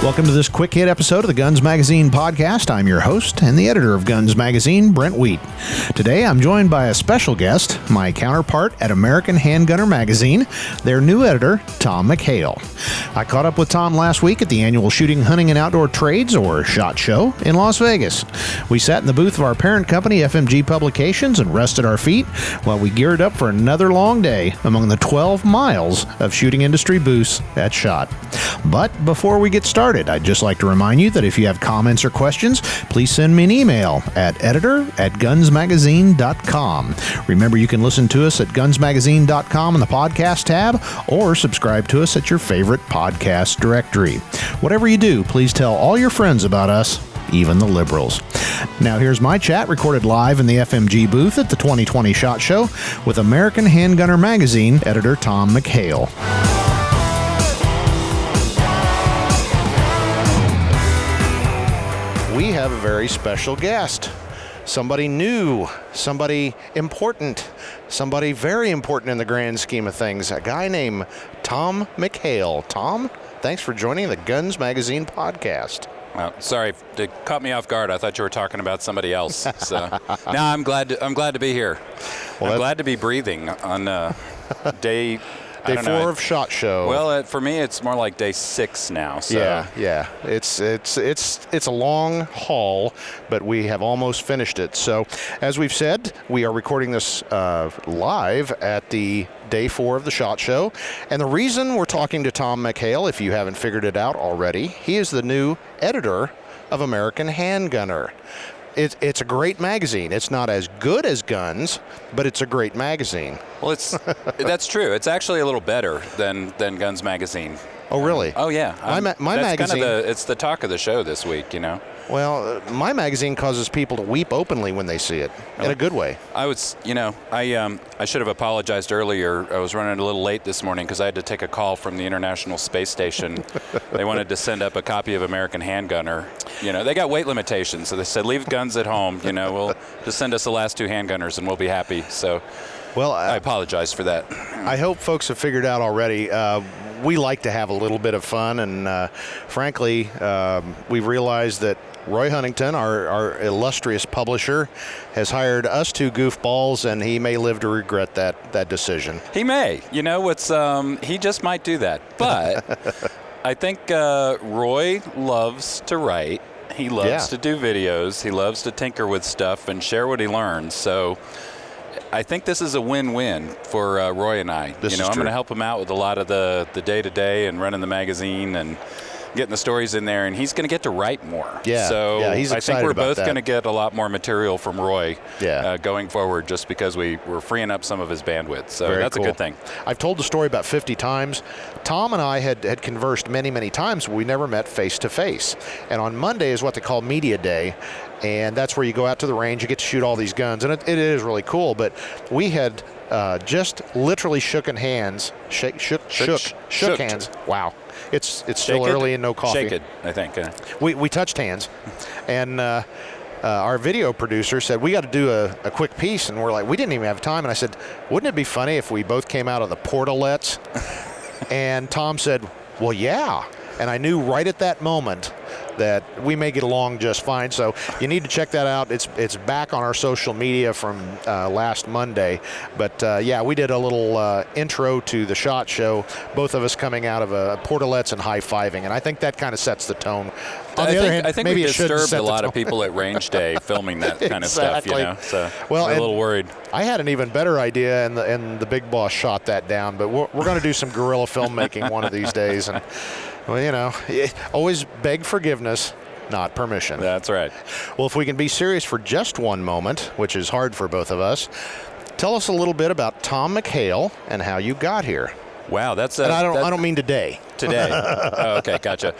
Welcome to this quick hit episode of the Guns Magazine podcast. I'm your host and the editor of Guns Magazine, Brent Wheat. Today I'm joined by a special guest, my counterpart at American Handgunner magazine, their new editor, Tom McHale. I caught up with Tom last week at the annual Shooting, Hunting, and Outdoor Trades, or SHOT Show, in Las Vegas. We sat in the booth of our parent company, FMG Publications, and rested our feet while we geared up for another long day among the 12 miles of shooting industry booths at SHOT. But before we get started, I'd just like to remind you that if you have comments or questions, please send me an email at editor@gunsmagazine.com. Remember, you can listen to us at gunsmagazine.com in the podcast tab, or subscribe to us at your favorite podcast directory. Whatever you do, please tell all your friends about us, even the liberals. Now here's my chat recorded live in the FMG booth at the 2020 SHOT Show with American Handgunner magazine editor Tom McHale. We have a very special guest. Somebody new, somebody important, somebody very important in the grand scheme of things. A guy named Tom McHale. Tom, thanks for joining the Guns Magazine podcast. Sorry, it caught me off guard. I thought you were talking about somebody else. So, no, I'm glad to be here. Well, I'm glad to be breathing on day 4 of SHOT Show. Well, for me, it's more like day 6 now. So. Yeah. It's a long haul, but we have almost finished it. So, as we've said, we are recording this live at the day 4 of the SHOT Show. And the reason we're talking to Tom McHale, if you haven't figured it out already, he is the new editor of American Handgunner. It's a great magazine. It's not as good as Guns, but it's a great magazine. Well, that's true. It's actually a little better than Guns Magazine. Oh, really? Oh, yeah. My magazine. It's the talk of the show this week, you know. Well, my magazine causes people to weep openly when they see it, in a good way. I should have apologized earlier. I was running a little late this morning because I had to take a call from the International Space Station. They wanted to send up a copy of American Handgunner. You know, they got weight limitations, so they said, leave guns at home. You know, we'll just send us the last 2 handgunners and we'll be happy. So, well, I apologize for that. I hope folks have figured out already. We like to have a little bit of fun, and frankly, we've realized that Roy Huntington, our illustrious publisher, has hired us 2 goofballs, and he may live to regret that decision. He may. You know, he just might do that. But I think Roy loves to write. He loves to do videos. He loves to tinker with stuff and share what he learns. So I think this is a win-win for Roy and I. I'm going to help him out with a lot of the day-to-day and running the magazine and getting the stories in there, and he's going to get to write more. So he's I think we're both going to get a lot more material from Roy going forward, just because we're freeing up some of his bandwidth. So that's cool. A good thing. I've told the story about 50 times. Tom and I had conversed many, many times. We never met face-to-face. And on Monday is what they call Media Day. And that's where you go out to the range, you get to shoot all these guns, and it is really cool. But we had just literally shook hands. Wow, it's still early and no coffee. Shake it, I think. We touched hands, and our video producer said we got to do a quick piece, and we're like, we didn't even have time. And I said, wouldn't it be funny if we both came out of the portalets? And Tom said, well, yeah. And I knew right at that moment that we may get along just fine. So you need to check that out. It's back on our social media from last Monday. But we did a little intro to the SHOT Show, both of us coming out of portalets and high-fiving. And I think that kind of sets the tone. On the other hand, I think maybe we disturbed a lot of people at range day filming that kind of stuff, you know. So I'm a little worried. I had an even better idea, and the big boss shot that down. But we're going to do some guerrilla filmmaking one of these days. And well, you know, always beg forgiveness, not permission. That's right. Well, if we can be serious for just one moment, which is hard for both of us, tell us a little bit about Tom McHale and how you got here. Wow, that's I don't mean today. Today. Oh, okay, gotcha.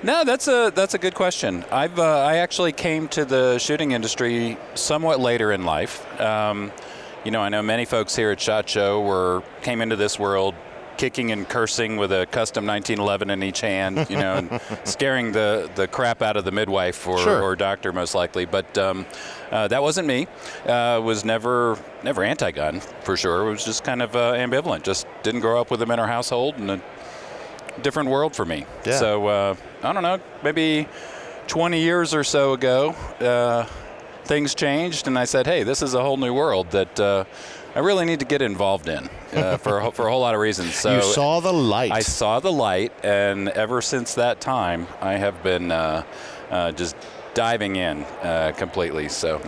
No, that's a good question. I actually came to the shooting industry somewhat later in life. I know many folks here at SHOT Show came into this world kicking and cursing with a custom 1911 in each hand, and scaring the crap out of the midwife or doctor most likely. But that wasn't me. Was never anti-gun for sure. It was just kind of ambivalent. Just didn't grow up with them in our household, and different world for me. Yeah. So I don't know, maybe 20 years or so ago, things changed, and I said, hey, this is a whole new world that I really need to get involved in for a whole lot of reasons. So you saw the light. I saw the light, and ever since that time, I have been just diving in completely. So,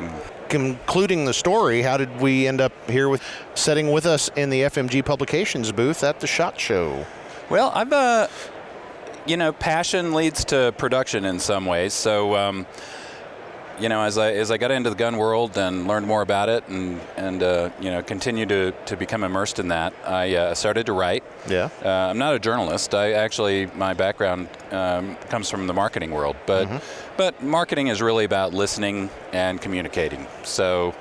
concluding the story, how did we end up here sitting with us in the FMG Publications booth at the SHOT Show? Well, I've passion leads to production in some ways. So, as I got into the gun world and learned more about it, and continue to become immersed in that, I started to write. Yeah. I'm not a journalist. My background comes from the marketing world, but marketing is really about listening and communicating. So,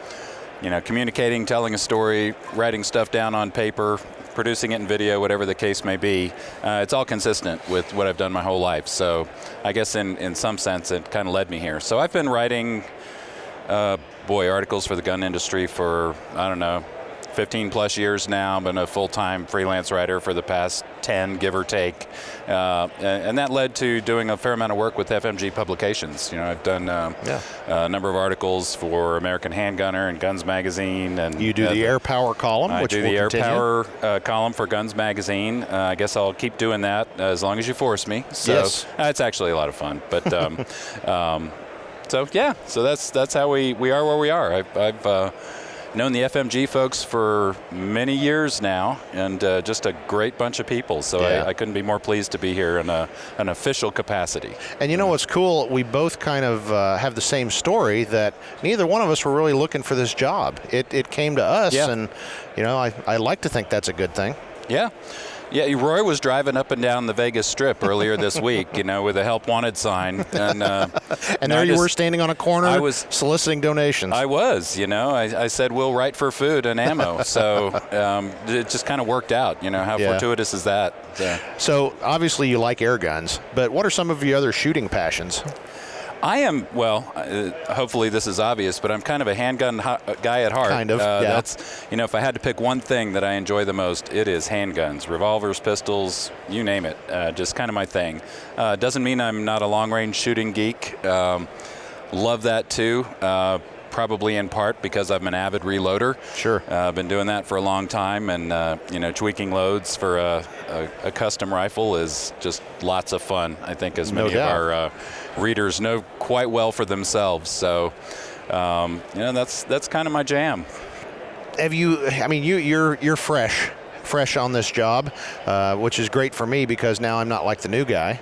communicating, telling a story, writing stuff down on paper, producing it in video, whatever the case may be, it's all consistent with what I've done my whole life. So I guess in some sense it kind of led me here. So I've been writing, articles for the gun industry for, 15 plus years now. I've been a full-time freelance writer for the past 10, give or take. And that led to doing a fair amount of work with FMG Publications. I've done a number of articles for American Handgunner and Guns Magazine. And you do the Air Power column, I which do will the continue. Air Power column for Guns Magazine. I guess I'll keep doing that as long as you force me. So yes. It's actually a lot of fun. But so that's how we are where we are. I've known the FMG folks for many years now, and just a great bunch of people. So yeah. I couldn't be more pleased to be here in an official capacity. And you know what's cool? We both kind of have the same story, that neither one of us were really looking for this job. It came to us, yeah. and I like to think that's a good thing. Yeah. Yeah, Roy was driving up and down the Vegas Strip earlier this week, with a help wanted sign. And there you were standing on a corner soliciting donations. I was, I said, we'll write for food and ammo. So it just kind of worked out, how fortuitous is that? So obviously you like air guns, but what are some of your other shooting passions? I am, hopefully this is obvious, but I'm kind of a handgun guy at heart. Kind of, yeah. That's, if I had to pick one thing that I enjoy the most, it is handguns, revolvers, pistols, you name it, just kind of my thing. Doesn't mean I'm not a long-range shooting geek. Love that too. Probably in part because I'm an avid reloader. Sure. I've been doing that for a long time, and tweaking loads for a custom rifle is just lots of fun. I think, as many of our readers know quite well for themselves. So, that's kind of my jam. Have you? I mean, you're fresh on this job, which is great for me because now I'm not like the new guy.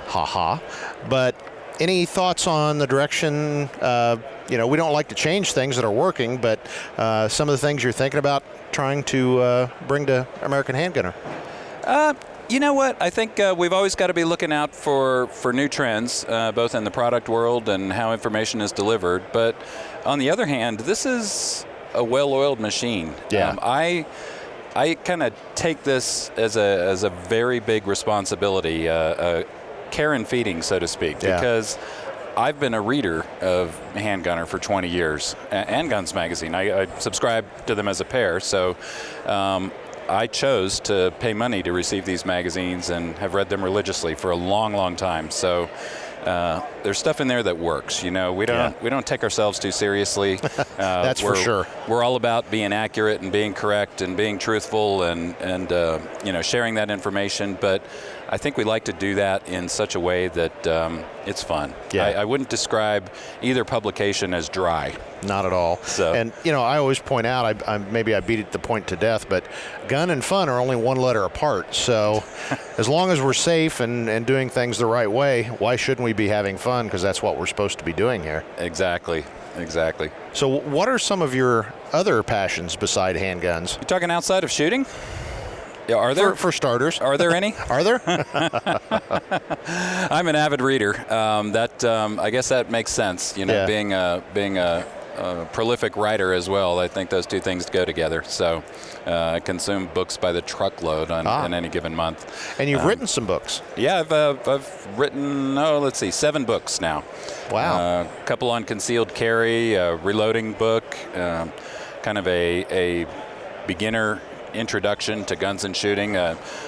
Ha ha. But any thoughts on the direction? We don't like to change things that are working, but some of the things you're thinking about trying to bring to American Handgunner. You know what? I think we've always got to be looking out for new trends, both in the product world and how information is delivered. But on the other hand, this is a well-oiled machine. Yeah. I kind of take this as a very big responsibility, care and feeding, so to speak, because I've been a reader of Handgunner for 20 years, and Guns Magazine. I subscribe to them as a pair, so I chose to pay money to receive these magazines and have read them religiously for a long, long time. So there's stuff in there that works. We don't take ourselves too seriously. That's for sure. We're all about being accurate and being correct and being truthful and sharing that information. But I think we like to do that in such a way that it's fun. Yeah. I wouldn't describe either publication as dry. Not at all. So. And, I always point out, maybe I beat the point to death, but gun and fun are only one letter apart. So as long as we're safe and doing things the right way, why shouldn't we be having fun? Because that's what we're supposed to be doing here. Exactly. So what are some of your other passions beside handguns? You talking outside of shooting? Yeah, are there? For starters. Are there any? Are there? I'm an avid reader. I guess that makes sense. Being a prolific writer as well. I think those two things go together. So I consume books by the truckload in any given month. And you've written some books. Yeah, I've written, 7 books now. Wow. A couple on concealed carry, a reloading book, kind of a beginner introduction to guns and shooting.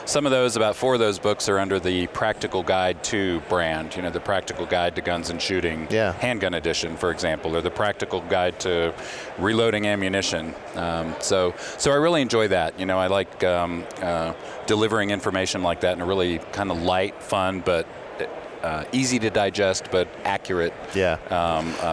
Some of those, about 4 of those books are under the Practical Guide to brand. The Practical Guide to Guns and Shooting, Handgun Edition, for example, or the Practical Guide to Reloading Ammunition. So I really enjoy that. I like delivering information like that in a really kind of light, fun, but easy to digest but accurate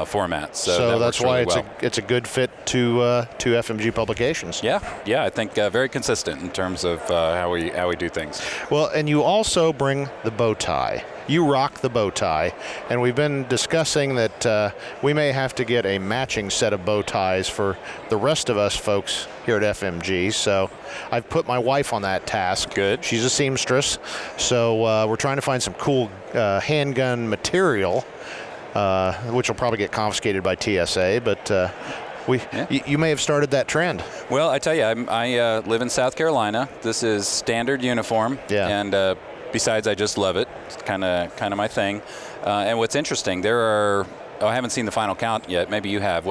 format. So that's why really it's a good fit to FMG Publications. Yeah, I think very consistent in terms of how we do things. Well, and you also bring the bow tie. You rock the bow tie, and we've been discussing that we may have to get a matching set of bow ties for the rest of us folks here at FMG. So I've put my wife on that task. Good. She's a seamstress, so we're trying to find some cool handgun material, which will probably get confiscated by TSA, but you may have started that trend. Well, I tell you, I live in South Carolina. This is standard uniform, and besides, I just love it. It's kind of my thing. And what's interesting, there are, I haven't seen the final count yet. Maybe you have.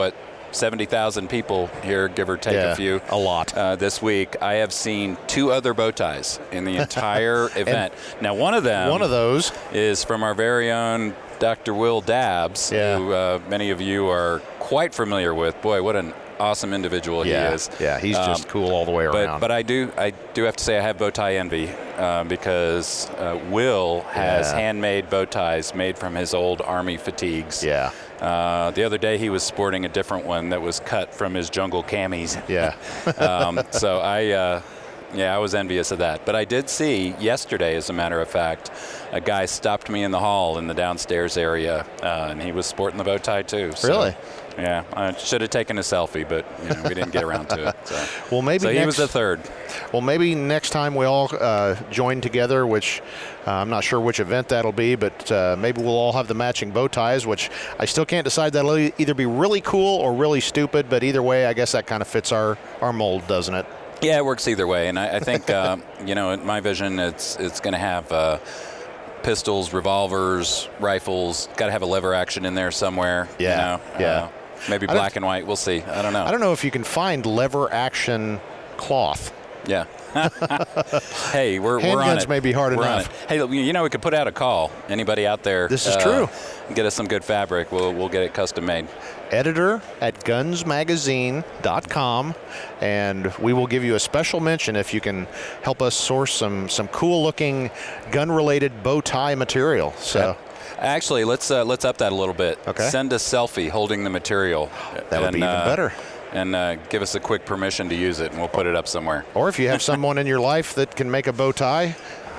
70,000 people here, give or take a few. A lot. This week, I have seen 2 other bow ties in the entire event. Now, one of those is from our very own Dr. Will Dabbs, who many of you are quite familiar with. Boy, what an awesome individual he is. Yeah, he's just cool all the way around. But I do have to say I have bow tie envy because Will has handmade bow ties made from his old Army fatigues. Yeah. The other day he was sporting a different one that was cut from his jungle camis. Yeah. So I was envious of that. But I did see yesterday, as a matter of fact, a guy stopped me in the hall in the downstairs area, and he was sporting the bow tie too. So, really? Yeah, I should have taken a selfie, but we didn't get around to it. So. Well, maybe he was the third. Well, maybe next time we all join together, which I'm not sure which event that'll be, but maybe we'll all have the matching bow ties, which I still can't decide. That'll either be really cool or really stupid, but either way, I guess that kind of fits our mold, doesn't it? Yeah, it works either way, and I think in my vision, it's going to have pistols, revolvers, rifles. Got to have a lever action in there somewhere. Maybe black and white. We'll see. I don't know. I don't know if you can find lever action cloth. Yeah. Hey, we're on it. Handguns may be hard enough. Hey, we could put out a call. Anybody out there? This is true. Get us some good fabric. We'll get it custom made. Editor at gunsmagazine.com, and we will give you a special mention if you can help us source some cool looking gun related bow tie material. So actually, let's up that a little bit. Okay. Send a selfie holding the material. That would be even better. And give us a quick permission to use it, and we'll put it up somewhere. Or if you have someone in your life that can make a bow tie,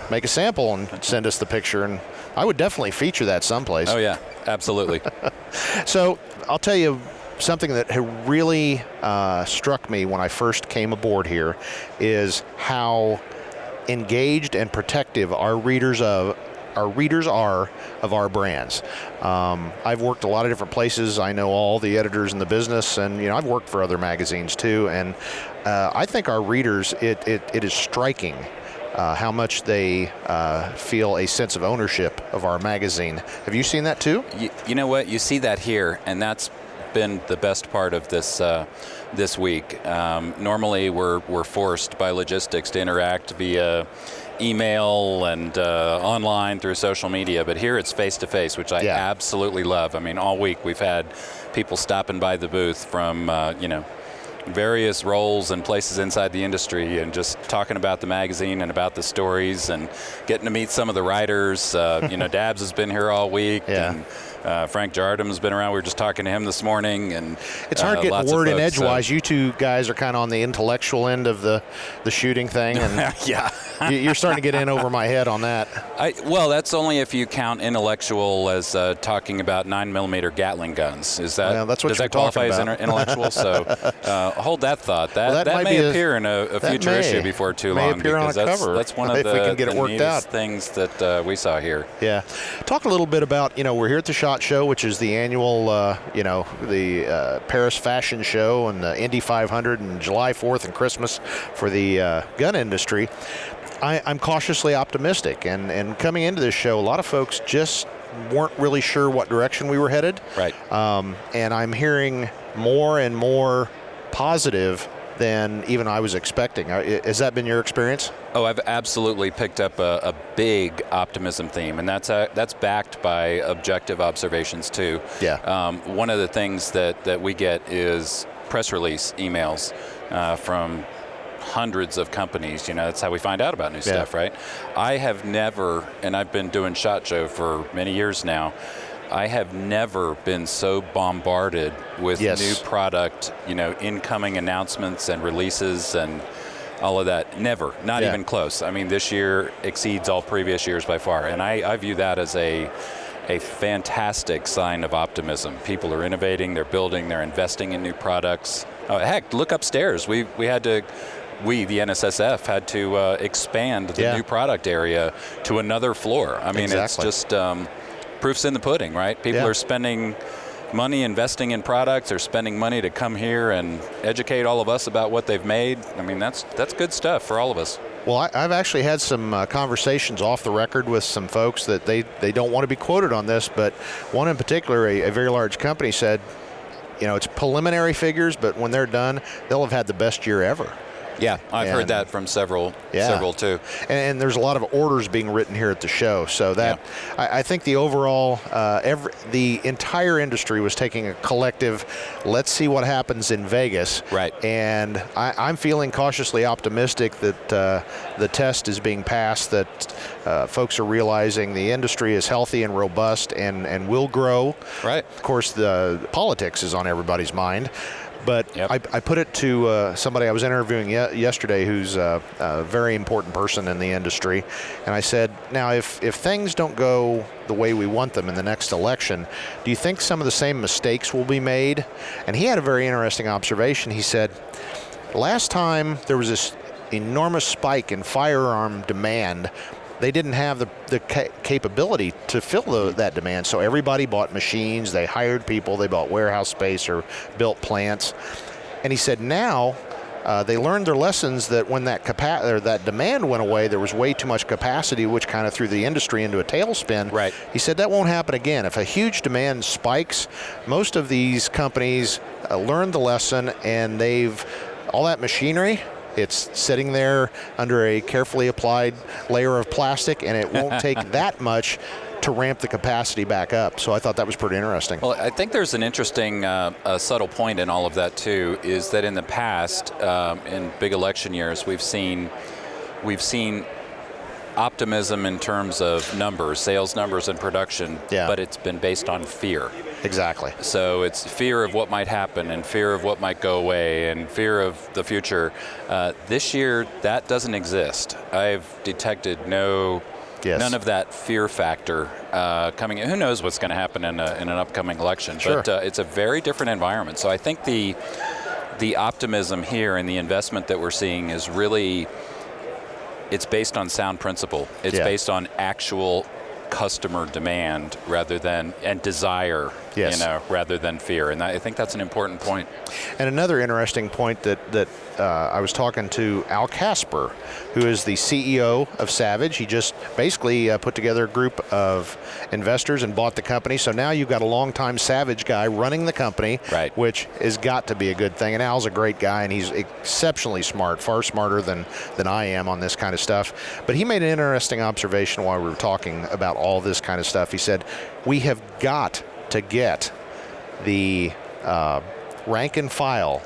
make a sample and send us the picture, and I would definitely feature that someplace. Oh yeah, absolutely. So I'll tell you something that really struck me when I first came aboard here is how engaged and protective our readers are of our brands. I've worked a lot of different places. I know all the editors in the business, and I've worked for other magazines too. And I think our readers, it is striking how much they feel a sense of ownership of our magazine. Have you seen that too? You know what? You see that here, and that's been the best part of this week. Normally, we're forced by logistics to interact via email and online through social media, but here it's face-to-face, which I absolutely love. I mean, all week we've had people stopping by the booth from various roles and places inside the industry, and just talking about the magazine and about the stories, and getting to meet some of the writers. Dabbs has been here all week. And Frank Jardim's been around. We were just talking to him this morning, and it's hard getting word in edgewise. You two guys are kind of on the intellectual end of the shooting thing, and you're starting to get in over my head on that. Well, that's only if you count intellectual as talking about 9mm Gatling guns. Is that that's what does that qualify as intellectual? So hold that thought. That may appear in a future issue before too long, because that's one of if we can get it worked neatest things that we saw here. Yeah, talk a little bit about we're here at the SHOT Show, which is the annual the Paris fashion show, and the Indy 500, and July 4th and Christmas for the gun industry. I'm cautiously optimistic, and coming into this show, a lot of folks just weren't really sure what direction we were headed. Right. And I'm hearing more and more positive than even I was expecting. Has that been your experience? Oh, I've absolutely picked up a big optimism theme, and that's backed by objective observations too. Yeah. One of the things that we get is press release emails from hundreds of companies. That's how we find out about new stuff, right? I have never, and I've been doing SHOT Show for many years now, I have never been so bombarded with new product, incoming announcements and releases and all of that. Never, not even close. I mean, this year exceeds all previous years by far, and I view that as a fantastic sign of optimism. People are innovating, they're building, they're investing in new products. Oh, heck, look upstairs. We, the NSSF, had to expand the new product area to another floor. I mean, It's just proof's in the pudding, right? People are spending money investing in products. They're spending money to come here and educate all of us about what they've made. I mean, that's good stuff for all of us. Well, I've actually had some conversations off the record with some folks that they don't want to be quoted on this, but one in particular, a very large company, said, it's preliminary figures, but when they're done, they'll have had the best year ever. Yeah, I've heard that from several too. And there's a lot of orders being written here at the show. So that I think the overall, the entire industry was taking a collective, let's see what happens in Vegas. Right. And I'm feeling cautiously optimistic that the test is being passed, that folks are realizing the industry is healthy and robust and will grow. Right. Of course, the politics is on everybody's mind. But I put it to somebody I was interviewing yesterday who's a very important person in the industry. And I said, now, if things don't go the way we want them in the next election, do you think some of the same mistakes will be made? And he had a very interesting observation. He said, last time there was this enormous spike in firearm demand, they didn't have the capability to fill that demand. So everybody bought machines, they hired people, they bought warehouse space or built plants. And he said now they learned their lessons, that when that demand went away, there was way too much capacity, which kind of threw the industry into a tailspin. Right. He said that won't happen again. If a huge demand spikes, most of these companies learned the lesson, and all that machinery, it's sitting there under a carefully applied layer of plastic, and it won't take that much to ramp the capacity back up. So I thought that was pretty interesting. Well, I think there's an interesting subtle point in all of that too, is that in the past, in big election years, we've seen optimism in terms of numbers, sales numbers and production, but it's been based on fear. Exactly. So it's fear of what might happen and fear of what might go away and fear of the future. This year, that doesn't exist. I've detected none of that fear factor coming in. Who knows what's going to happen in an upcoming election? Sure. But it's a very different environment. So I think the optimism here and the investment that we're seeing is really, it's based on sound principle. It's based on actual customer demand and desire, rather than fear. And I think that's an important point. And another interesting point that I was talking to Al Casper, who is the CEO of Savage. He just basically put together a group of investors and bought the company. So now you've got a longtime Savage guy running the company, which has got to be a good thing. And Al's a great guy, and he's exceptionally smart, far smarter than I am on this kind of stuff. But he made an interesting observation while we were talking about all this kind of stuff. He said, we have got to get the rank and file,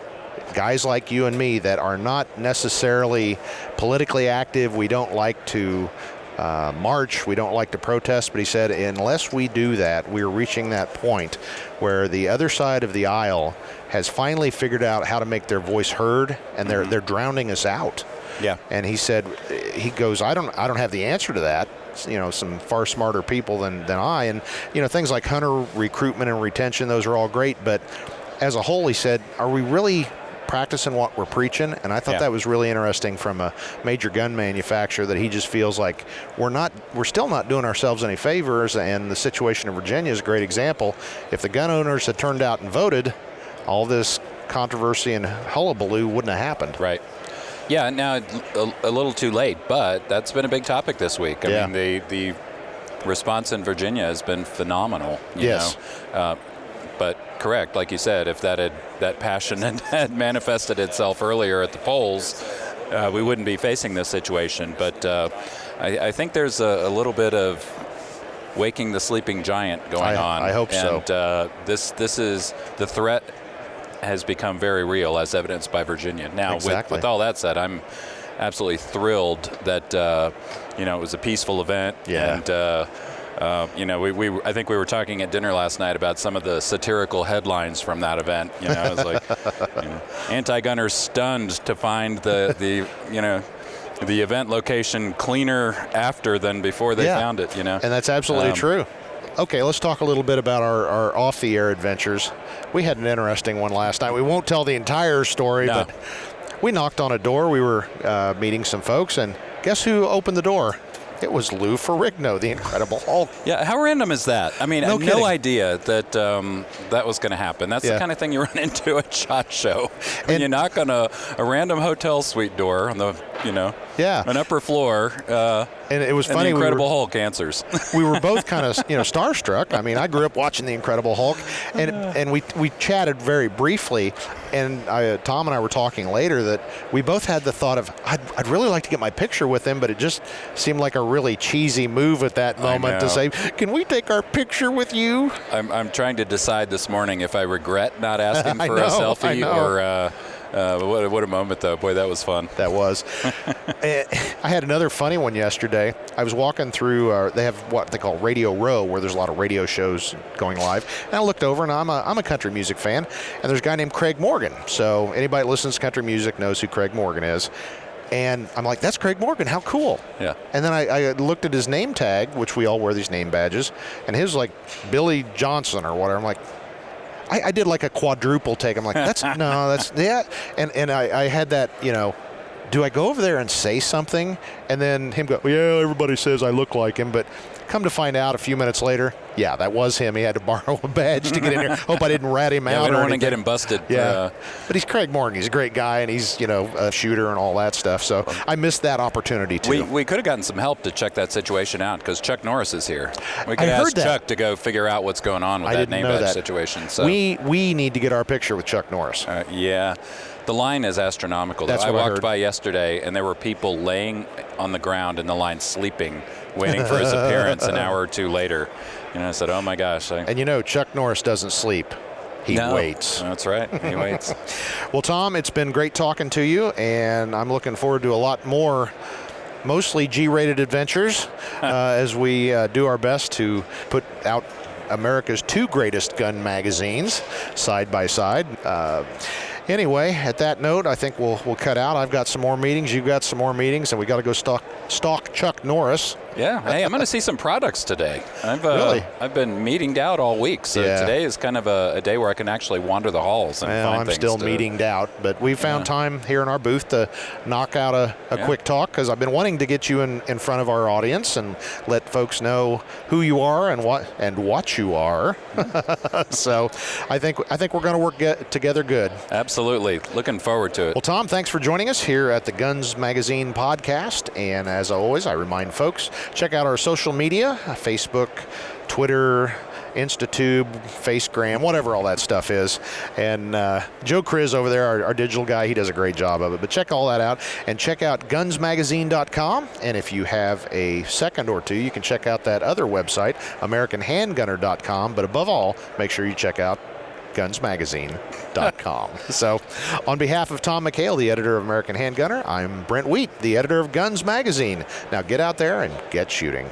guys like you and me that are not necessarily politically active. We don't like to march. We don't like to protest. But he said, unless we do that, we're reaching that point where the other side of the aisle has finally figured out how to make their voice heard, and they're drowning us out. Yeah. And he said, I don't have the answer to that. Some far smarter people than I. And, things like hunter recruitment and retention, those are all great. But as a whole, he said, are we really practicing what we're preaching? And I thought that was really interesting from a major gun manufacturer, that he just feels like we're still not doing ourselves any favors. And the situation in Virginia is a great example. If the gun owners had turned out and voted, all this controversy and hullabaloo wouldn't have happened. Right. Yeah, now a little too late, but that's been a big topic this week. I mean, the response in Virginia has been phenomenal. You know, But correct, like you said, if that passion had manifested itself earlier at the polls, we wouldn't be facing this situation. But I think there's a little bit of waking the sleeping giant going on. I hope so. And this is the threat has become very real, as evidenced by Virginia. Now, exactly. with all that said, I'm absolutely thrilled that it was a peaceful event. Yeah. And I think we were talking at dinner last night about some of the satirical headlines from that event. It was like, anti-gunners stunned to find the event location cleaner after than before they found it. And that's absolutely true. Okay, let's talk a little bit about our off-the-air adventures. We had an interesting one last night. We won't tell the entire story, but we knocked on a door. We were meeting some folks, and guess who opened the door? It was Lou Ferigno, the Incredible Hulk. Yeah, how random is that? I mean, I had no idea that that was was going to happen. That's the kind of thing you run into at SHOT Show. When you knock on a random hotel suite door on the, an upper floor, and it was funny. The Incredible Hulk answers. We were both kind of, starstruck. I mean, I grew up watching the Incredible Hulk, and we chatted very briefly. And Tom and I were talking later that we both had the thought of, I'd really like to get my picture with him, but it just seemed like a really cheesy move at that moment to say, can we take our picture with you? I'm trying to decide this morning if I regret not asking for a selfie or. What a moment, though. Boy, that was fun. That was. I had another funny one yesterday. I was walking through, they have what they call Radio Row, where there's a lot of radio shows going live. And I looked over, and I'm a country music fan, and there's a guy named Craig Morgan. So anybody that listens to country music knows who Craig Morgan is. And I'm like, that's Craig Morgan. How cool. Yeah. And then I looked at his name tag, which we all wear these name badges, and his like Billy Johnson or whatever. I'm like, I did like a quadruple take. I'm like, that's And I had that, do I go over there and say something? And then him go, yeah, everybody says I look like him. But come to find out a few minutes later, yeah, that was him. He had to borrow a badge to get in here. Hope I didn't rat him out. We don't want to get him busted. Yeah. But he's Craig Morgan. He's a great guy, and he's, a shooter and all that stuff. So I missed that opportunity, too. We could have gotten some help to check that situation out because Chuck Norris is here. We could ask Chuck to go figure out what's going on with that name badge situation. So we need to get our picture with Chuck Norris. Yeah. The line is astronomical. That's I what walked by yesterday, and there were people laying on the ground in the line sleeping, waiting for his appearance an hour or two later. I said, oh, my gosh. And Chuck Norris doesn't sleep. He waits. That's right. He waits. Well, Tom, it's been great talking to you, and I'm looking forward to a lot more mostly G-rated adventures as we do our best to put out America's two greatest gun magazines side by side. Anyway, at that note, I think we'll cut out. I've got some more meetings. You've got some more meetings, and we got to go stalk Chuck Norris. Yeah. Hey, I'm going to see some products today. Really? I've been meetinged out all week, so today is kind of a day where I can actually wander the halls and find I'm things. still meetinged out, but we found time here in our booth to knock out a quick talk because I've been wanting to get you in front of our audience and let folks know who you are and what you are. So I think we're going to work together good. Absolutely. Looking forward to it. Well, Tom, thanks for joining us here at the Guns Magazine podcast. And as always, I remind folks, check out our social media, Facebook, Twitter, Instatube, Facegram, whatever all that stuff is. And Joe Kriz over there, our digital guy, he does a great job of it. But check all that out. And check out gunsmagazine.com. And if you have a second or two, you can check out that other website, AmericanHandgunner.com. But above all, make sure you check out gunsmagazine.com. So on behalf of Tom McHale, the editor of American Handgunner, I'm Brent Wheat, the editor of Guns Magazine. Now get out there and get shooting.